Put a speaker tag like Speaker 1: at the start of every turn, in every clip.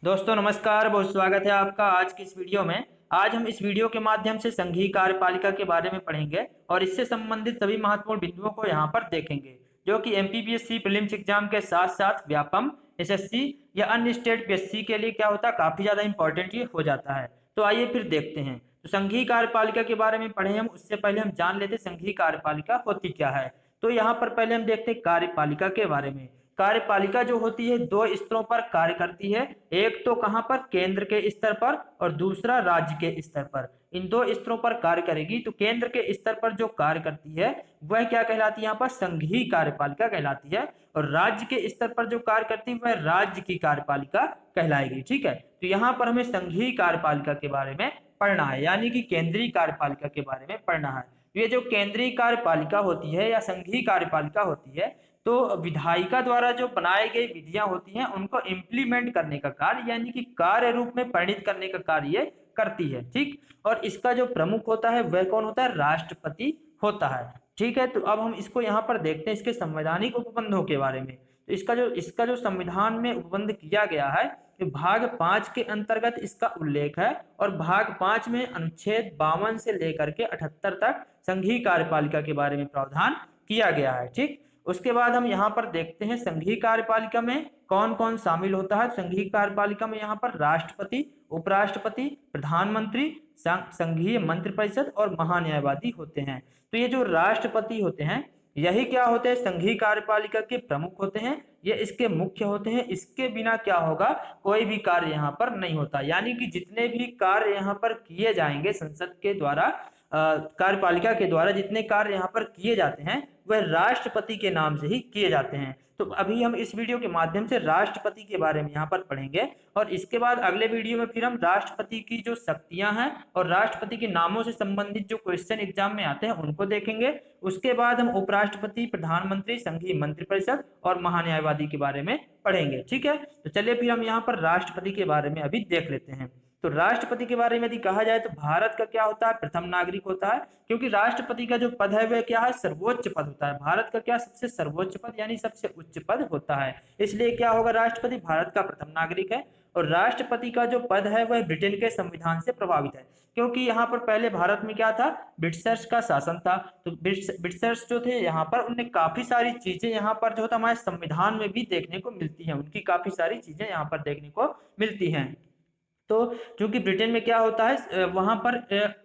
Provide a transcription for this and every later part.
Speaker 1: दोस्तों नमस्कार, बहुत स्वागत है आपका आज की इस वीडियो में। आज हम इस वीडियो के माध्यम से संघीय कार्यपालिका के बारे में पढ़ेंगे और इससे संबंधित सभी महत्वपूर्ण बिंदुओं को यहाँ पर देखेंगे, जो कि एमपीपीएससी प्रीलिम्स एग्जाम के साथ साथ व्यापम, एसएससी या अन्य स्टेट पीएससी के लिए क्या होता है, काफी ज्यादा इंपॉर्टेंट ये हो जाता है। तो आइए फिर देखते हैं। तो संघीय कार्यपालिका के बारे में पढ़े हम, उससे पहले हम जान लेते संघीय कार्यपालिका होती क्या है। तो यहाँ पर पहले हम देखते हैं कार्यपालिका के बारे में। कार्यपालिका जो होती है दो स्तरों पर कार्य करती है। एक तो कहां पर, केंद्र के स्तर पर, और दूसरा राज्य के स्तर पर। इन दो स्तरों पर कार्य करेगी। तो केंद्र के स्तर पर जो कार्य करती है वह क्या कहलाती है, यहाँ पर संघीय कार्यपालिका कहलाती है। और राज्य के स्तर पर जो कार्य करती है वह राज्य की कार्यपालिका कहलाएगी। ठीक है, तो यहाँ पर हमें संघीय कार्यपालिका के बारे में पढ़ना है, यानी कि केंद्रीय कार्यपालिका के बारे में पढ़ना है। ये जो केंद्रीय कार्यपालिका होती है या संघीय कार्यपालिका होती है, तो विधायिका द्वारा जो बनाई गई विधियां होती हैं उनको इम्प्लीमेंट करने का कार्य, यानी कि कार्य रूप में परिणित करने का कार्य ये करती है। ठीक, और इसका जो प्रमुख होता है वह कौन होता है, राष्ट्रपति होता है। ठीक है, तो अब हम इसको यहाँ पर देखते हैं इसके संवैधानिक उपबंधों के बारे में। तो इसका जो संविधान में उपबंध किया गया है, कि भाग 5 के अंतर्गत इसका उल्लेख है। और भाग 5 में अनुच्छेद 52 से लेकर के 78 तक संघीय कार्यपालिका के बारे में प्रावधान किया गया है। ठीक, उसके बाद हम यहाँ पर देखते हैं संघीय कार्यपालिका में कौन कौन शामिल होता है। संघीय कार्यपालिका में यहाँ पर राष्ट्रपति, उपराष्ट्रपति, प्रधानमंत्री, संघीय मंत्रिपरिषद और महान्यायवादी होते हैं। तो ये जो राष्ट्रपति होते हैं यही क्या होते हैं, संघीय कार्यपालिका के प्रमुख होते हैं। ये इसके मुख्य होते हैं। इसके बिना क्या होगा, कोई भी कार्य यहाँ पर नहीं होता। यानी कि जितने भी कार्य यहाँ पर किए जाएंगे संसद के द्वारा, कार्यपालिका के द्वारा जितने कार्य यहाँ पर किए जाते हैं वह राष्ट्रपति के नाम से ही किए जाते हैं। तो अभी हम इस वीडियो के माध्यम से राष्ट्रपति के बारे में यहाँ पर पढ़ेंगे, और इसके बाद अगले वीडियो में फिर हम राष्ट्रपति की जो शक्तियां हैं और राष्ट्रपति के नामों से संबंधित जो क्वेश्चन एग्जाम में आते हैं उनको देखेंगे। उसके बाद हम उपराष्ट्रपति, प्रधानमंत्री, संघीय मंत्रिपरिषद और महान्यायवादी के बारे में पढ़ेंगे। ठीक है, तो चलिए फिर हम यहाँ पर राष्ट्रपति के बारे में अभी देख लेते हैं। तो राष्ट्रपति के बारे में यदि कहा जाए तो भारत का क्या होता है, प्रथम नागरिक होता है। क्योंकि राष्ट्रपति का जो पद है वह क्या है, सर्वोच्च पद होता है। भारत का क्या, सबसे सर्वोच्च पद यानी सबसे उच्च पद होता है। इसलिए क्या होगा, राष्ट्रपति भारत का प्रथम नागरिक है। और राष्ट्रपति का जो पद है वह ब्रिटेन के संविधान से प्रभावित है। क्योंकि यहाँ पर पहले भारत में क्या था, ब्रिटिशर्स का शासन था। तो ब्रिटिशर्स जो थे यहाँ पर, उनने काफी सारी चीजें यहाँ पर जो होता हमारे संविधान में भी देखने को मिलती है। उनकी काफी सारी चीजें यहाँ पर देखने को मिलती हैं। तो क्योंकि ब्रिटेन में क्या होता है, वहां पर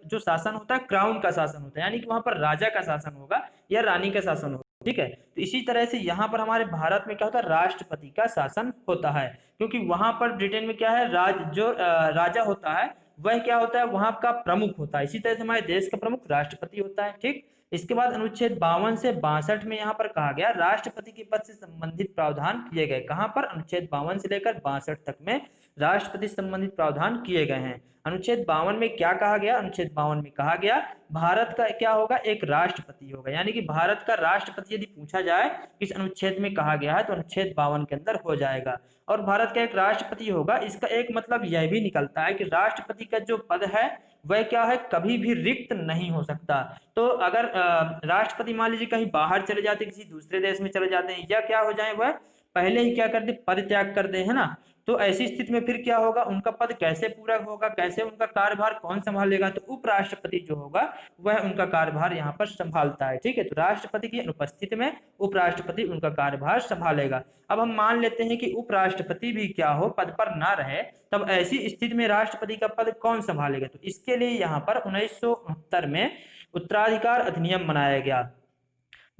Speaker 1: जो शासन होता है क्राउन का शासन होता है, यानी कि वहां पर राजा का शासन होगा या रानी का शासन होगा। ठीक है, तो इसी तरह से यहाँ पर हमारे भारत में क्या होता है, राष्ट्रपति का शासन होता है। क्योंकि वहां पर ब्रिटेन में क्या है, राजा होता है वह क्या होता है, वहां का प्रमुख होता है। इसी तरह से हमारे देश का प्रमुख राष्ट्रपति होता है। ठीक, इसके बाद अनुच्छेद 52 से 62 में यहाँ पर कहा गया राष्ट्रपति के पद से संबंधित प्रावधान किए गए। कहां पर, अनुच्छेद 52 से लेकर 62 तक में राष्ट्रपति संबंधित प्रावधान किए गए हैं। अनुच्छेद 52 में क्या कहा गया, अनुच्छेद 52 में कहा गया भारत का क्या होगा, एक राष्ट्रपति होगा। यानी कि भारत का राष्ट्रपति यदि पूछा जाए किस अनुच्छेद में कहा गया है तो अनुच्छेद 52 के अंदर हो जाएगा। और भारत का एक राष्ट्रपति होगा, इसका एक मतलब यह भी निकलता है कि राष्ट्रपति का जो पद है वह क्या है, कभी भी रिक्त नहीं हो सकता। तो अगर राष्ट्रपति मान लीजिए कहीं बाहर चले जाते, किसी दूसरे देश में चले जाते हैं, या क्या हो जाए, वह पहले ही क्या कर दे, पद त्याग कर दे, है ना। तो ऐसी स्थिति में फिर क्या होगा, उनका पद कैसे पूरा होगा, कैसे उनका कार्यभार कौन संभालेगा, तो उपराष्ट्रपति जो होगा वह उनका कार्यभार यहाँ पर संभालता है। ठीक है, तो राष्ट्रपति की अनुपस्थिति में उपराष्ट्रपति उनका कार्यभार संभालेगा। अब हम मान लेते हैं कि उपराष्ट्रपति भी क्या हो, पद पर ना रहे, तब ऐसी स्थिति में राष्ट्रपति का पद कौन संभालेगा। तो इसके लिए यहाँ पर 1969 में उत्तराधिकार अधिनियम बनाया गया,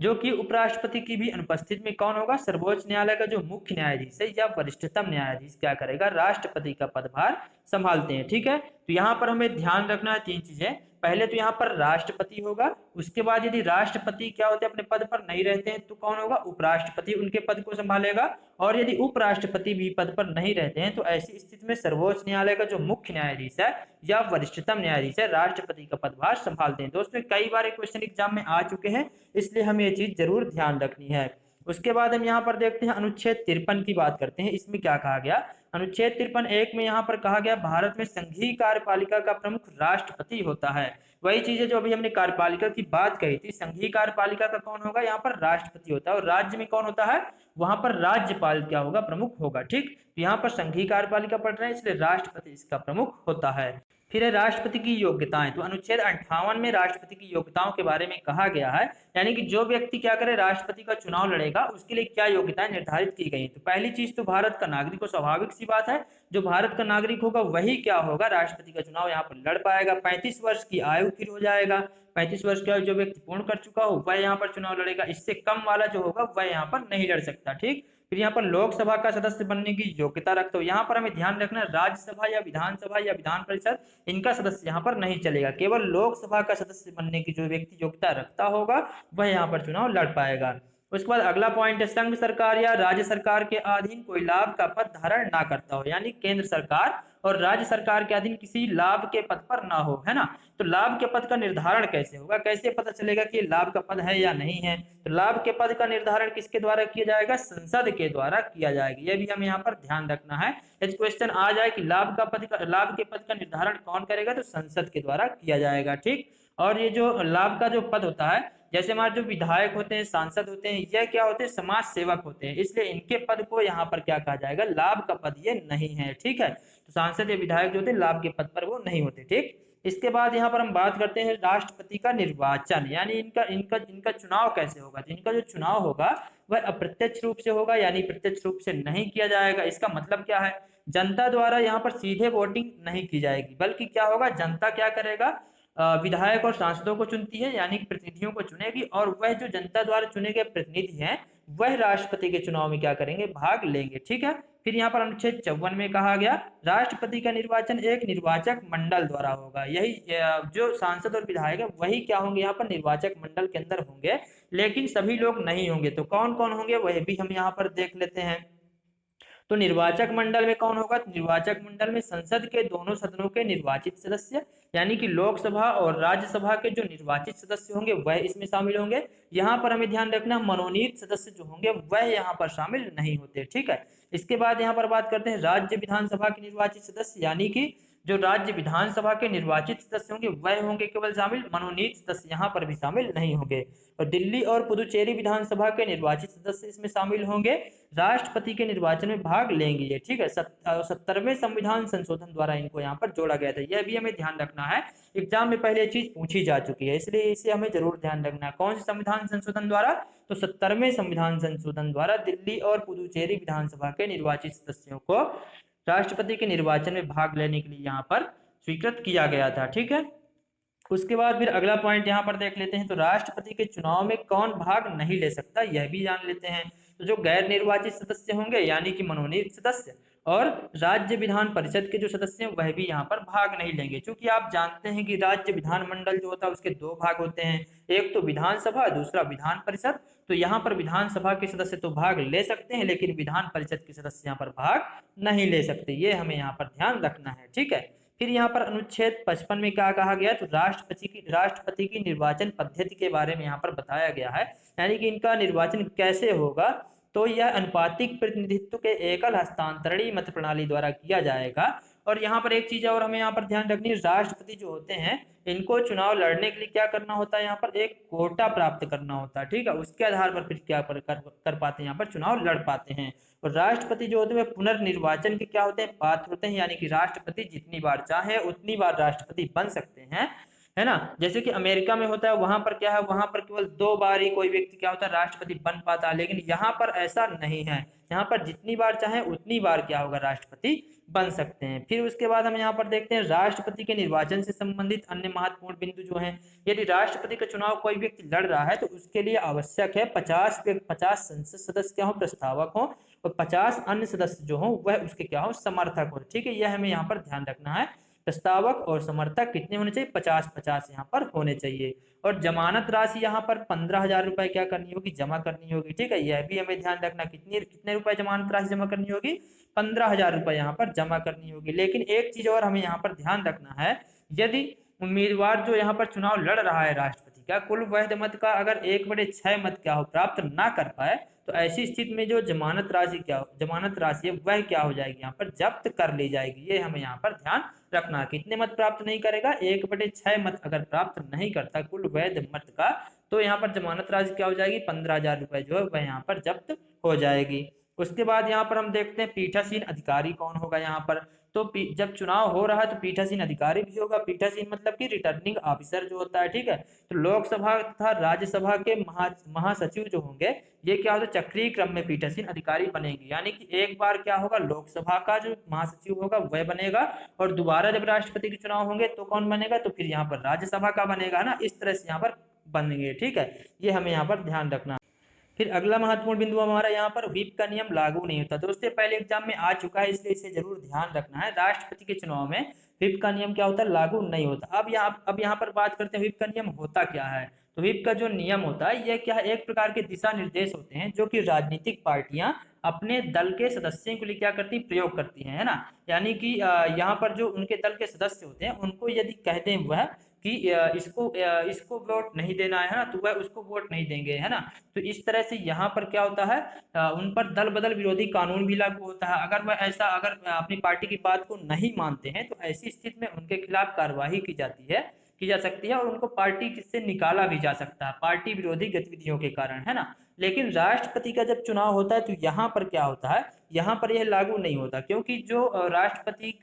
Speaker 1: जो कि उपराष्ट्रपति की भी अनुपस्थिति में कौन होगा, सर्वोच्च न्यायालय का जो मुख्य न्यायाधीश है या वरिष्ठतम न्यायाधीश क्या करेगा, राष्ट्रपति का पदभार संभालते हैं। ठीक है, तो यहाँ पर हमें ध्यान रखना है तीन चीजें। पहले तो यहाँ पर राष्ट्रपति होगा, उसके बाद यदि राष्ट्रपति क्या होते हैं अपने पद पर नहीं रहते हैं तो कौन होगा, उपराष्ट्रपति उनके पद को संभालेगा। और यदि उपराष्ट्रपति भी पद पर नहीं रहते हैं तो ऐसी स्थिति में सर्वोच्च न्यायालय का जो मुख्य न्यायाधीश है या वरिष्ठतम न्यायाधीश है राष्ट्रपति का पदभार संभालते हैं। दोस्तों कई बार क्वेश्चन एग्जाम में आ चुके हैं, इसलिए हमें ये चीज जरूर ध्यान रखनी है। उसके बाद हम यहाँ पर देखते हैं अनुच्छेद 53 की बात करते हैं। इसमें क्या कहा गया, अनुच्छेद 53(1) में यहाँ पर कहा गया भारत में संघीय कार्यपालिका का प्रमुख राष्ट्रपति होता है। वही चीज है जो अभी हमने कार्यपालिका की बात कही थी, संघीय कार्यपालिका का कौन होगा, यहाँ पर राष्ट्रपति होता है। और राज्य में कौन होता है, वहां पर राज्यपाल क्या होगा, प्रमुख होगा। ठीक, यहाँ पर संघीय कार्यपालिका पढ़ रहे हैं इसलिए राष्ट्रपति इसका प्रमुख होता है। फिर है राष्ट्रपति की योग्यताएं। तो अनुच्छेद 58 में राष्ट्रपति की योग्यताओं के बारे में कहा गया है, यानी कि जो व्यक्ति क्या करे, राष्ट्रपति का चुनाव लड़ेगा उसके लिए क्या योग्यताएं निर्धारित की गई। तो पहली चीज तो भारत का नागरिक हो, स्वाभाविक सी बात है, जो भारत का नागरिक होगा वही क्या होगा, राष्ट्रपति का चुनाव यहाँ पर लड़ पाएगा। 35 वर्ष की आयु फिर हो जाएगा, 35 वर्ष की आयु जो व्यक्ति पूर्ण कर चुका हो वह यहाँ पर चुनाव लड़ेगा, इससे कम वाला जो होगा वह यहाँ पर नहीं लड़ सकता। ठीक, फिर यहाँ पर लोकसभा का सदस्य बनने की योग्यता रखते हो। यहाँ पर हमें ध्यान रखना, राज्यसभा या विधान परिषद इनका सदस्य यहाँ पर नहीं चलेगा, केवल लोकसभा का सदस्य बनने की जो व्यक्ति योग्यता रखता होगा वह यहाँ पर चुनाव लड़ पाएगा। उसके बाद अगला पॉइंट है, संघ सरकार या राज्य सरकार के अधीन कोई लाभ का पद धारण ना करता हो, यानी केंद्र सरकार और राज्य सरकार के अधीन किसी लाभ के पद पर ना हो, है ना। तो लाभ के पद का निर्धारण कैसे होगा, कैसे पता चलेगा कि लाभ का पद है या नहीं है। तो लाभ के पद का निर्धारण किसके द्वारा किया जाएगा, संसद के द्वारा किया जाएगा। यह भी हमें यहाँ पर ध्यान रखना है। यदि क्वेश्चन आ जाए कि लाभ के पद का निर्धारण कौन करेगा, तो संसद के द्वारा किया जाएगा। ठीक, और ये जो लाभ का जो पद होता है, जैसे हमारे जो विधायक होते हैं, सांसद होते हैं, यह क्या होते हैं, समाज सेवक होते हैं, इसलिए इनके पद को यहाँ पर क्या कहा जाएगा, लाभ का पद ये नहीं है। ठीक है, तो सांसद या विधायक जो होते हैं लाभ के पद पर वो नहीं होते। ठीक, इसके बाद यहाँ पर हम बात करते हैं राष्ट्रपति का निर्वाचन, यानी इनका इनका इनका चुनाव कैसे होगा। तो इनका जो चुनाव होगा वह अप्रत्यक्ष रूप से होगा, यानी प्रत्यक्ष रूप से नहीं किया जाएगा। इसका मतलब क्या है, जनता द्वारा यहाँ पर सीधे वोटिंग नहीं की जाएगी, बल्कि क्या होगा, जनता क्या करेगा, विधायक और सांसदों को चुनती है, यानी प्रतिनिधियों को चुनेगी, और वह जो जनता द्वारा चुने गए प्रतिनिधि हैं वह राष्ट्रपति के चुनाव में क्या करेंगे, भाग लेंगे। ठीक है, फिर यहाँ पर अनुच्छेद 54 में कहा गया राष्ट्रपति का निर्वाचन एक निर्वाचक मंडल द्वारा होगा। यही जो सांसद और विधायक है वही क्या होंगे, यहाँ पर निर्वाचक मंडल के अंदर होंगे, लेकिन सभी लोग नहीं होंगे। तो कौन कौन होंगे वह भी हम यहाँ पर देख लेते हैं। तो निर्वाचक मंडल में कौन होगा, निर्वाचक मंडल में संसद के दोनों सदनों के निर्वाचित सदस्य, यानी कि लोकसभा और राज्यसभा के जो निर्वाचित सदस्य होंगे वह इसमें शामिल होंगे। यहाँ पर हमें ध्यान रखना, मनोनीत सदस्य जो होंगे वह यहाँ पर शामिल नहीं होते। ठीक है, इसके बाद यहाँ पर बात करते हैं राज्य विधानसभा के निर्वाचित सदस्य, यानी कि जो राज्य विधानसभा के निर्वाचित सदस्य होंगे वह होंगे केवल शामिल, मनोनीत सदस्य यहाँ पर भी शामिल नहीं होंगे। और दिल्ली और पुदुचेरी विधानसभा के निर्वाचित सदस्य इसमें शामिल होंगे, राष्ट्रपति के निर्वाचन में भाग लेंगे ये। ठीक है, 70वें संविधान संशोधन द्वारा इनको यहाँ पर जोड़ा गया था, यह भी हमें ध्यान रखना है। एग्जाम में पहले चीज पूछी जा चुकी है, इसलिए इसे हमें जरूर ध्यान रखना है। कौन से संविधान संशोधन द्वारा, तो 70वें संविधान संशोधन द्वारा दिल्ली और पुदुचेरी विधानसभा के निर्वाचित सदस्यों को राष्ट्रपति के निर्वाचन में भाग लेने के लिए यहाँ पर स्वीकृत किया गया था। ठीक है, उसके बाद फिर अगला पॉइंट यहाँ पर देख लेते हैं। तो राष्ट्रपति के चुनाव में कौन भाग नहीं ले सकता, यह भी जान लेते हैं। तो जो गैर निर्वाचित सदस्य होंगे, यानी कि मनोनीत सदस्य, और राज्य विधान परिषद के जो सदस्य हैं वह भी यहाँ पर भाग नहीं लेंगे। क्योंकि आप जानते हैं कि राज्य विधानमंडल जो होता है उसके दो भाग होते हैं, एक तो विधानसभा, दूसरा विधान परिषद। तो यहाँ पर विधानसभा के सदस्य तो भाग ले सकते हैं, लेकिन विधान परिषद के सदस्य यहाँ पर भाग नहीं ले सकते, ये हमें यहाँ पर ध्यान रखना है। ठीक है, फिर यहाँ पर अनुच्छेद 55 में क्या कहा गया, तो राष्ट्रपति की निर्वाचन पद्धति के बारे में यहाँ पर बताया गया है, यानी कि इनका निर्वाचन कैसे होगा। तो यह अनुपातिक प्रतिनिधित्व के एकल हस्तांतरणीय मत प्रणाली द्वारा किया जाएगा। और यहाँ पर एक चीज और हमें यहाँ पर ध्यान रखनी है, राष्ट्रपति जो होते हैं इनको चुनाव लड़ने के लिए क्या करना होता है, यहाँ पर एक कोटा प्राप्त करना होता है। ठीक है, उसके आधार पर फिर क्या कर पाते हैं, यहाँ पर चुनाव लड़ पाते हैं। और राष्ट्रपति जो होते हैं पुनर्निर्वाचन के क्या होते हैं, पात्र होते हैं, यानी कि राष्ट्रपति जितनी बार चाहे उतनी बार राष्ट्रपति बन सकते हैं, है ना। जैसे कि अमेरिका में होता है, वहां पर क्या है, वहां पर केवल 2 बार ही कोई व्यक्ति क्या होता है, राष्ट्रपति बन पाता है, लेकिन यहाँ पर ऐसा नहीं है। यहाँ पर जितनी बार चाहे उतनी बार क्या होगा, राष्ट्रपति बन सकते हैं। फिर उसके बाद हम यहाँ पर देखते हैं राष्ट्रपति के निर्वाचन से संबंधित अन्य महत्वपूर्ण बिंदु जो हैं। यदि राष्ट्रपति का चुनाव कोई व्यक्ति लड़ रहा है तो उसके लिए आवश्यक है 50 संसद सदस्य क्या हो, प्रस्तावक हो, और 50 अन्य सदस्य जो हो वह उसके क्या हो, समर्थक हो। ठीक है, यह हमें यहाँ पर ध्यान रखना है। प्रस्तावक और समर्थक कितने होने चाहिए, 50-50 यहाँ पर होने चाहिए। और जमानत राशि यहाँ पर 15,000 रुपए क्या करनी होगी, जमा करनी होगी। ठीक है, यह भी हमें ध्यान रखना, कितने रुपए जमानत राशि जमा करनी होगी, 15,000 रुपए यहाँ पर जमा करनी होगी। लेकिन एक चीज और हमें यहाँ पर ध्यान रखना है, यदि उम्मीदवार जो यहाँ पर चुनाव लड़ रहा है राष्ट्रपति का, कुल वैध मत का अगर 1/6 मत क्या हो प्राप्त ना कर पाए, तो ऐसी स्थिति में जो जमानत राशि है वह क्या हो जाएगी, यहाँ पर जब्त कर ली जाएगी। ये हमें यहाँ पर ध्यान रखना। कितने मत प्राप्त नहीं करेगा, 1/6 मत अगर प्राप्त नहीं करता कुल वैध मत का, तो यहाँ पर जमानत राशि क्या हो जाएगी, 15,000 रुपए जो है वह यहाँ पर जब्त हो जाएगी। उसके बाद यहाँ पर हम देखते हैं पीठासीन अधिकारी कौन होगा यहाँ पर। तो जब चुनाव हो रहा है तो पीठासीन अधिकारी भी होगा। पीठासीन मतलब कि रिटर्निंग ऑफिसर जो होता है, ठीक है। तो लोकसभा तथा राज्यसभा के महासचिव जो होंगे, ये क्या होता है, चक्रीय क्रम में पीठासीन अधिकारी बनेंगे। यानी कि एक बार क्या होगा, लोकसभा का जो महासचिव होगा वह बनेगा, और दोबारा जब राष्ट्रपति के चुनाव होंगे तो कौन बनेगा, तो फिर यहाँ पर राज्यसभा का बनेगा ना, इस तरह से यहाँ पर बनेंगे, ठीक है। ये हमें यहाँ पर ध्यान रखना। फिर अगला महत्वपूर्ण बिंदु हमारा यहाँ पर व्हिप का नियम लागू नहीं होता। दोस्तों पहले एग्जाम में आ चुका है, इसलिए इसे जरूर ध्यान रखना है। राष्ट्रपति के चुनाव में व्हिप का नियम क्या होता है, लागू नहीं होता। अब यहाँ पर बात करते हैं व्हिप का नियम होता क्या है। तो व्हिप का जो नियम होता है यह क्या है, एक प्रकार के दिशा निर्देश होते हैं जो कि राजनीतिक पार्टियां अपने दल के सदस्यों के लिए क्या करती, प्रयोग करती हैं, है ना। यानी कि यहाँ पर जो उनके दल के सदस्य होते हैं उनको यदि कह दें वह कि इसको वोट नहीं देना है ना, तो वह उसको वोट नहीं देंगे, है ना। तो इस तरह से यहाँ पर क्या होता है, उन पर दल बदल विरोधी कानून भी लागू होता है। अगर अपनी पार्टी की बात को नहीं मानते हैं तो ऐसी स्थिति में उनके खिलाफ कार्यवाही की जा सकती है, और उनको पार्टी से निकाला भी जा सकता है पार्टी विरोधी गतिविधियों के कारण, है ना। लेकिन राष्ट्रपति का जब चुनाव होता है तो यहाँ पर क्या होता है, यहाँ पर यह लागू नहीं होता, क्योंकि जो राष्ट्रपति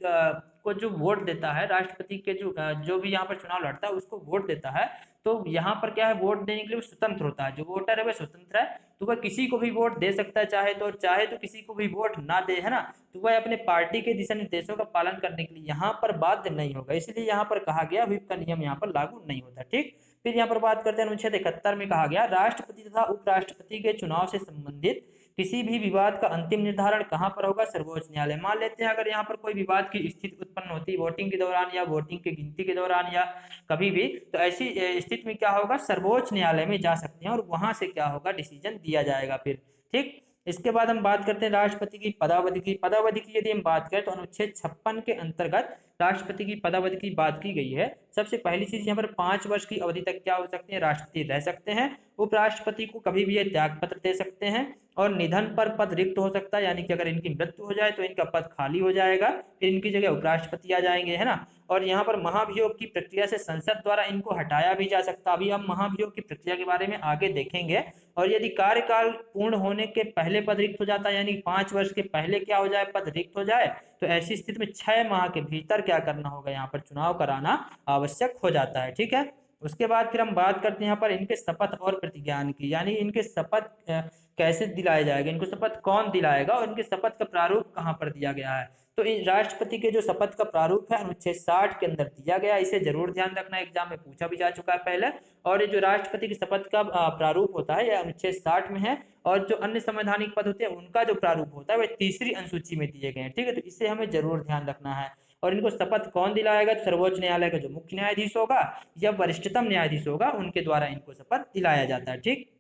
Speaker 1: को जो वोट देता है, राष्ट्रपति के जो भी यहाँ पर चुनाव लड़ता है उसको वोट देता है, तो यहाँ पर क्या है, वोट देने के लिए वो स्वतंत्र होता है। जो वोटर है वह स्वतंत्र है, तो वह किसी को भी वोट दे सकता है चाहे तो किसी को भी वोट ना दे, है ना। तो वह अपने पार्टी के दिशा निर्देशों का पालन करने के लिए यहाँ पर बाध्य नहीं होगा, इसलिए यहाँ पर कहा गया व्हिप का नियम यहाँ पर लागू नहीं होता, ठीक। फिर यहाँ पर बात करते हैं अनुच्छेद 71 में कहा गया, राष्ट्रपति तथा उपराष्ट्रपति के चुनाव से संबंधित किसी भी विवाद का अंतिम निर्धारण कहाँ पर होगा, सर्वोच्च न्यायालय। मान लेते हैं अगर यहाँ पर कोई विवाद की स्थिति उत्पन्न होती है वोटिंग के दौरान या वोटिंग की गिनती के दौरान या कभी भी, तो ऐसी स्थिति में क्या होगा, सर्वोच्च न्यायालय में जा सकते हैं और वहां से क्या होगा, डिसीजन दिया जाएगा फिर, ठीक। इसके बाद हम बात करते हैं राष्ट्रपति की पदावधि की यदि हम बात करें तो अनुच्छेद 56 के अंतर्गत राष्ट्रपति की पदावधि की बात की गई है। सबसे पहली चीज यहाँ पर 5 वर्ष की अवधि तक क्या हो सकते हैं, राष्ट्रपति रह सकते हैं। उपराष्ट्रपति को कभी भी ये त्याग पत्र दे सकते हैं, और निधन पर पद रिक्त हो सकता है, यानी कि अगर इनकी मृत्यु हो जाए तो इनका पद खाली हो जाएगा, फिर इनकी जगह उपराष्ट्रपति आ जाएंगे, है ना। और यहाँ पर महाभियोग की प्रक्रिया से संसद द्वारा इनको हटाया भी जा सकता है। अभी हम महाभियोग की प्रक्रिया के बारे में आगे देखेंगे। और यदि कार्यकाल पूर्ण होने के पहले पद रिक्त हो जाता है, यानी 5 वर्ष के पहले क्या हो जाए, पद रिक्त हो जाए, तो ऐसी स्थिति में 6 माह के भीतर क्या करना होगा, यहाँ पर चुनाव कराना आवश्यक हो जाता है, ठीक है। उसके बाद फिर हम बात करते हैं यहाँ पर इनके शपथ और प्रतिज्ञान की, यानी इनके शपथ कैसे दिलाया जाएगा, इनको शपथ कौन दिलाएगा, और इनके शपथ का प्रारूप कहाँ पर दिया गया है। तो इन राष्ट्रपति के जो शपथ का प्रारूप है अनुच्छेद 60 के अंदर दिया गया, इसे जरूर ध्यान रखना, एग्जाम में पूछा भी जा चुका है पहले। और ये जो राष्ट्रपति की शपथ का प्रारूप होता है यह अनुच्छेद 60 में है, और जो अन्य संवैधानिक पद होते हैं उनका जो प्रारूप होता है वह 3री अनुसूची में दिए गए हैं, ठीक है। तो इसे हमें जरूर ध्यान रखना है। और इनको शपथ कौन दिलाएगा, तो सर्वोच्च न्यायालय का जो मुख्य न्यायाधीश होगा या वरिष्ठतम न्यायाधीश होगा, उनके द्वारा इनको शपथ दिलाया जाता है, ठीक।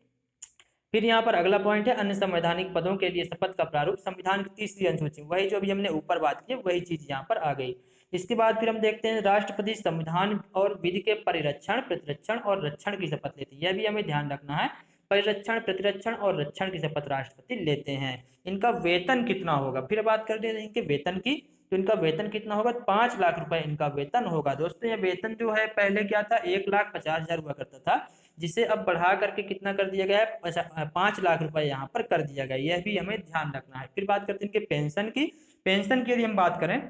Speaker 1: फिर यहाँ पर अगला पॉइंट है अन्य संवैधानिक पदों के लिए शपथ का प्रारूप संविधान की 3री अनुसूची, वही जो भी हमने ऊपर बात की वही चीज यहाँ पर आ गई। इसके बाद फिर हम देखते हैं राष्ट्रपति संविधान और विधि के परिरक्षण, प्रतिरक्षण और रक्षण की शपथ लेते हैं, यह भी हमें ध्यान रखना है। परिरक्षण, प्रतिरक्षण और रक्षण की शपथ राष्ट्रपति लेते हैं। इनका वेतन कितना होगा, फिर बात करते हैं इनके वेतन की। तो इनका वेतन कितना होगा, 5 लाख रुपए इनका वेतन होगा। दोस्तों ये वेतन जो है पहले क्या था, 1,50,000 हुआ करता था, जिसे अब बढ़ा करके कितना कर दिया गया है, 5 लाख रुपए यहाँ पर कर दिया गया, यह भी हमें ध्यान रखना है। फिर बात करते हैं इनके पेंशन की यदि हम बात करें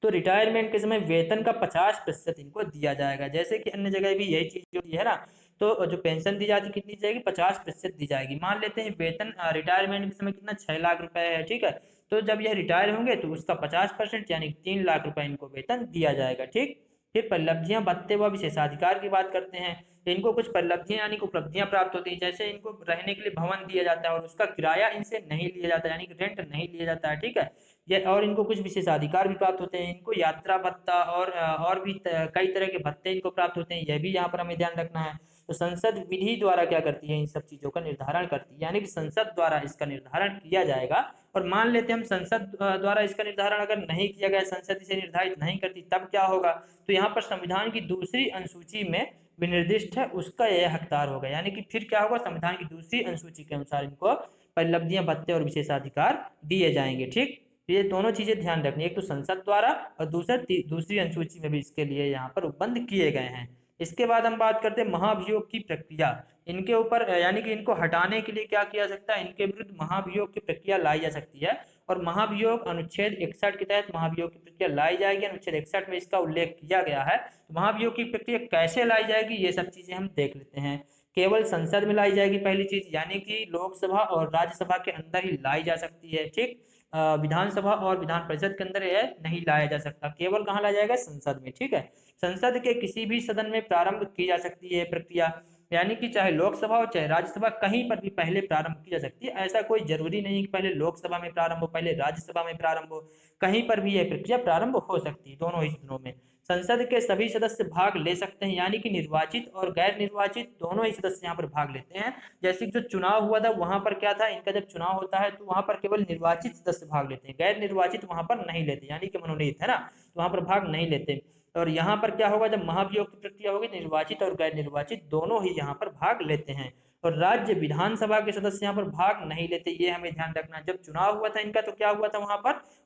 Speaker 1: तो रिटायरमेंट के समय वेतन का 50% इनको दिया जाएगा, जैसे कि अन्य जगह भी यही चीज होती है ना। तो जो पेंशन दी जाती है कितनी जाएगी, 50% दी जाएगी। मान लेते हैं वेतन रिटायरमेंट के समय कितना 6 लाख रुपए है, ठीक है। तो जब यह रिटायर होंगे तो उसका 50% यानी 3 लाख रुपए इनको वेतन दिया जाएगा, ठीक। फिर परिलब्धियां, भत्ते व विशेषाधिकार की बात करते हैं। इनको कुछ परिलब्धियां यानी कि उपलब्धियां प्राप्त होती है, जैसे इनको रहने के लिए भवन दिया जाता है और उसका किराया इनसे नहीं लिया जाता, यानी कि रेंट नहीं लिया जाता है, ठीक है। ये और इनको कुछ विशेषाधिकार भी प्राप्त होते हैं, इनको यात्रा भत्ता और भी कई तरह के भत्ते इनको प्राप्त होते हैं, यह भी यहाँ पर हमें ध्यान रखना है। तो संसद विधि द्वारा क्या करती है, इन सब चीजों का निर्धारण करती है, यानी कि संसद द्वारा इसका निर्धारण किया जाएगा। और मान लेते हैं हम संसद द्वारा इसका निर्धारण अगर नहीं किया गया, संसद इसे निर्धारित नहीं करती, तब क्या होगा, तो यहाँ पर संविधान की 2री अनुसूची में विनिर्दिष्ट है उसका यह हकदार होगा। यानी कि फिर क्या होगा, संविधान की दूसरी अनुसूची के अनुसार इनको परिलब्धियां, भत्ते और विशेषाधिकार दिए जाएंगे। ठीक, तो ये दोनों चीजें ध्यान रखनी, एक तो संसद द्वारा और दूसरी अनुसूची में भी इसके लिए यहाँ पर उपबंध किए गए हैं। इसके बाद हम बात करते हैं महाभियोग की प्रक्रिया। इनके ऊपर यानी कि इनको हटाने के लिए क्या किया सकता है, इनके विरुद्ध महाभियोग की प्रक्रिया लाई जा सकती है। और महाभियोग अनुच्छेद 61 के तहत महाभियोग की प्रक्रिया लाई जाएगी। अनुच्छेद 61 में इसका उल्लेख किया गया है। तो महाभियोग की प्रक्रिया कैसे लाई जाएगी, ये सब चीजें हम देख लेते हैं। केवल संसद में लाई जाएगी पहली चीज, यानी कि लोकसभा और राज्यसभा के अंदर ही लाई जा सकती है। ठीक, विधानसभा और विधान परिषद के अंदर यह नहीं लाया जा सकता। केवल कहाँ लाया जाएगा, संसद में। ठीक है, संसद के किसी भी सदन में प्रारंभ की जा सकती है प्रक्रिया, यानी कि चाहे लोकसभा हो चाहे राज्यसभा, कहीं पर भी पहले प्रारंभ की जा सकती है। ऐसा कोई जरूरी नहीं कि पहले लोकसभा में प्रारंभ हो, पहले राज्यसभा में प्रारंभ हो, कहीं पर भी यह प्रक्रिया प्रारंभ हो सकती है, दोनों ही सदनों में। संसद के सभी सदस्य भाग ले सकते हैं, यानी कि निर्वाचित और गैर निर्वाचित दोनों ही सदस्य यहाँ पर भाग लेते हैं। जैसे जो चुनाव हुआ था वहां पर क्या था, इनका जब चुनाव होता है तो वहां पर केवल निर्वाचित सदस्य भाग लेते हैं, गैर निर्वाचित वहां पर नहीं लेते, यानी कि मनोनीत है ना, तो वहां पर भाग नहीं लेते। और यहाँ पर क्या होगा, जब महाभियोग की प्रक्रिया होगी, निर्वाचित और गैर निर्वाचित दोनों ही यहाँ पर भाग लेते हैं। और राज्य विधानसभा के सदस्य यहाँ पर भाग नहीं लेते, ये हमें ध्यान रखना। जब चुनाव हुआ था इनका तो क्या हुआ था,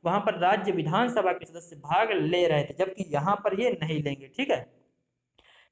Speaker 1: वहां पर राज्य विधानसभा के सदस्य भाग ले रहे थे, जबकि यहाँ पर ये नहीं लेंगे। ठीक है,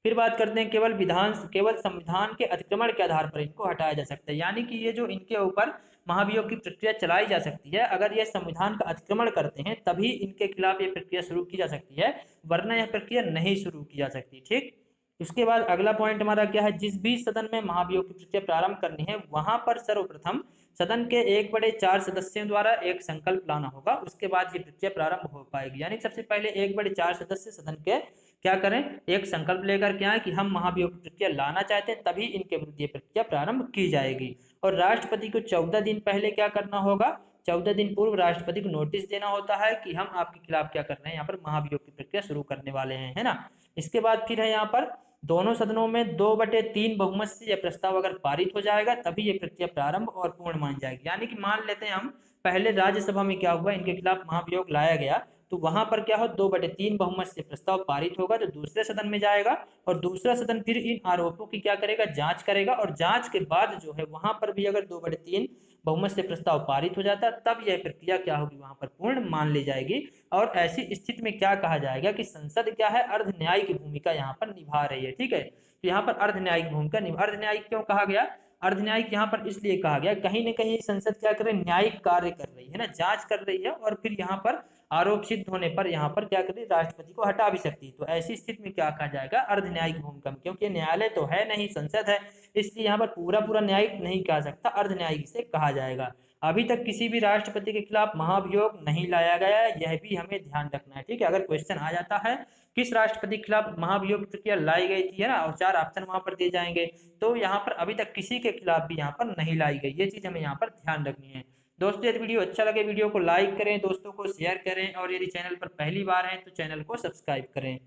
Speaker 1: फिर बात करते हैं केवल संविधान के अतिक्रमण के आधार पर इनको हटाया जा सकता है। यानी कि ये जो इनके ऊपर महाभियोग की प्रक्रिया चलाई जा सकती है, अगर ये संविधान का अतिक्रमण करते हैं तभी इनके खिलाफ ये प्रक्रिया शुरू की जा सकती है, वरना यह प्रक्रिया नहीं शुरू की जा सकती। ठीक, इसके बाद अगला पॉइंट हमारा क्या है, जिस भी सदन में महाभियोग की प्रक्रिया प्रारंभ करनी है वहां पर सर्वप्रथम सदन के 1/4 सदस्यों द्वारा एक संकल्प लाना होगा, उसके बाद ये प्रक्रिया प्रारंभ हो पाएगी। यानी सबसे पहले 1/4 सदस्य सदन के क्या करें, एक संकल्प लेकर के आए कि हम महाभियोग की प्रक्रिया लाना चाहते हैं, तभी इनके विरुद्ध ये प्रक्रिया प्रारंभ की जाएगी। और राष्ट्रपति को 14 दिन पहले क्या करना होगा, 14 दिन पूर्व राष्ट्रपति को नोटिस देना होता है कि हम आपके खिलाफ क्या कर रहे हैं, यहाँ पर महाभियोग की प्रक्रिया शुरू करने वाले हैं, है ना। इसके बाद फिर है यहाँ पर दोनों सदनों में 2/3 बहुमत से यह प्रस्ताव अगर पारित हो जाएगा तभी ये प्रक्रिया प्रारंभ और पूर्ण मानी जाएगी। यानी कि मान लेते हैं हम पहले राज्यसभा में क्या हुआ, इनके खिलाफ महाभियोग लाया गया, तो वहां पर क्या हो, 2/3 बहुमत से प्रस्ताव पारित होगा तो दूसरे सदन में जाएगा, और दूसरा सदन फिर इन आरोपों की क्या करेगा, जांच करेगा। और जांच के बाद जो है वहां पर भी अगर 2/3 बहुमत से प्रस्ताव पारित हो जाता तब यह प्रक्रिया क्या होगी, वहां पर पूर्ण मान ली जाएगी। और ऐसी स्थिति में क्या कहा जाएगा कि संसद क्या है, अर्ध न्यायिक भूमिका यहाँ पर निभा रही है। ठीक है, तो यहाँ पर अर्ध न्यायिक भूमिका अर्ध न्यायिक क्यों कहा गया, अर्ध न्यायिक यहाँ पर इसलिए कहा गया, कहीं न कहीं संसद क्या कर रही है, न्यायिक कार्य कर रही है ना, जांच कर रही है, और फिर यहाँ पर आरोप सिद्ध होने पर यहाँ पर क्या कर रही है, राष्ट्रपति को हटा भी सकती है। तो ऐसी स्थिति में क्या कहा जाएगा, अर्ध न्यायिक भूमिका में, क्योंकि न्यायालय तो है नहीं, संसद है, इसलिए यहाँ पर पूरा न्यायिक नहीं कहा सकता, अर्ध न्यायिक से कहा जाएगा। अभी तक किसी भी राष्ट्रपति के खिलाफ महाभियोग नहीं लाया गया है, यह भी हमें ध्यान रखना है। ठीक है, अगर क्वेश्चन आ जाता है किस राष्ट्रपति के खिलाफ महाभियोग की प्रक्रिया लाई गई थी, है ना, और 4 ऑप्शन वहां पर दिए जाएंगे, तो यहाँ पर अभी तक किसी के खिलाफ भी यहाँ पर नहीं लाई गई, ये चीज हमें यहाँ पर ध्यान रखनी है। दोस्तों यदि वीडियो अच्छा लगे वीडियो को लाइक करें, दोस्तों को शेयर करें, और यदि चैनल पर पहली बार है तो चैनल को सब्सक्राइब करें।